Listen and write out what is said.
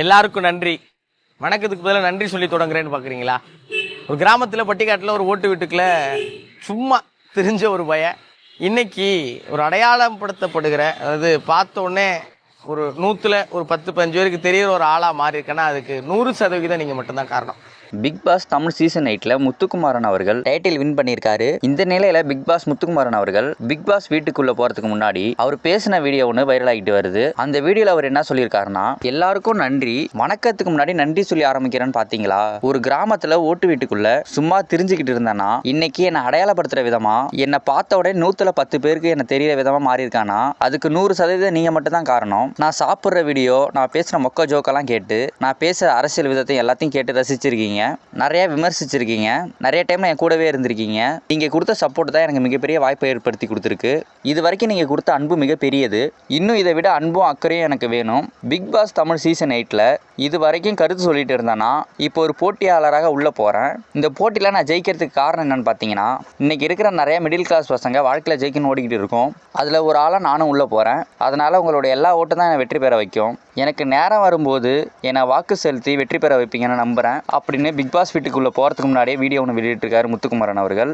எல்லாருக்கும் நன்றி. வணக்கத்துக்கு பதிலாக நன்றி சொல்லி தொடங்குறேன்னு பார்க்குறீங்களா? ஒரு கிராமத்தில் பட்டிக்காட்டில் ஒரு ஓட்டு வீட்டுக்குள்ள சும்மா தெரிஞ்ச ஒரு பையன் இன்னைக்கு ஒரு அடையாளப்படுத்தப்படுகிற, அதாவது பார்த்த உடனே ஒரு 100ல் ஒரு 10-15 பேருக்கு தெரியிற ஒரு ஆளாக மாறி இருக்கேன்னா அதுக்கு 100% நீங்கள் மட்டும்தான் காரணம். பிக் பாஸ் தமிழ் சீசன் 8ல முத்துக்குமாரன் அவர்கள் டைட்டில் வின் பண்ணியிருக்காரு. இந்த நிலையில பிக் பாஸ் முத்துக்குமாரன் அவர்கள் பிக் பாஸ் வீட்டுக்குள்ள போறதுக்கு முன்னாடி அவர் பேசின வீடியோ ஒன்று வைரல் ஆகிட்டு வருது. அந்த வீடியோல அவர் என்ன சொல்லியிருக்காருன்னா, எல்லாருக்கும் நன்றி, வணக்கத்துக்கு முன்னாடி நன்றி சொல்லி ஆரம்பிக்கிறேன்னு பாத்தீங்களா? ஒரு கிராமத்துல ஓட்டு வீட்டுக்குள்ள சும்மா தெரிஞ்சுக்கிட்டு இருந்தேன்னா இன்னைக்கு என்னை அடையாளப்படுத்துற விதமா, என்னை பார்த்த உடனே 100ல் 10 பேருக்கு என்ன தெரியற விதமா மாறி இருக்கானா அதுக்கு 100% நீங்க மட்டும் தான் காரணம். நான் சாப்பிட்ற வீடியோ, நான் பேசுற மொக்க ஜோக்கெல்லாம் கேட்டு, நான் பேசுற அரசியல் விதத்தை எல்லாத்தையும் கேட்டு ரசிச்சிருக்கீங்க, நிறைய விமர்சிச்சிருக்கீங்க, நிறைய டைம்ல என் கூடவே இருந்திருக்கீங்க. நீங்க கொடுத்த சப்போர்ட் தான் எனக்கு மிகப்பெரிய வாய்ப்பை ஏற்படுத்தி கொடுத்துருக்கு. இது வரைக்கும் நீங்க கொடுத்த அன்பு மிகப்பெரியது. இன்னும் இதை விட அன்பும் அக்கறையும் எனக்கு வேணும். பிக் பாஸ் தமிழ் சீசன் 8ல இது வரைக்கும் கருத்து சொல்லிட்டு இருந்தேன்னா இப்போ ஒரு போட்டியாளராக உள்ள போறேன். இந்த போட்டியில நான் ஜெயிக்கிறதுக்கு காரணம் என்னன்னு பார்த்தீங்கன்னா, இன்னைக்கு இருக்கிற நிறைய மிடில் கிளாஸ் பசங்க வாழ்க்கையில ஜெயிக்கணும்னு ஓடிக்கிட்டு இருக்கோம். அதுல ஒரு ஆளா நானும் உள்ள போறேன். அதனால உங்களோட எல்லா ஓட்டும் தான் என்னை வெற்றி பெற வைக்கும். எனக்கு நேரம் வரும்போது என்னை வாக்கு செலுத்தி வெற்றி பெற வைப்பீங்கன்னு நம்புறேன் அப்படின்னு பிக் பாஸ் வீட்டுக்குள்ள போறதுக்கு முன்னாடியே வீடியோ ஒன்று வெளியிட்டிருக்காரு முத்துக்குமாரன் அவர்கள்.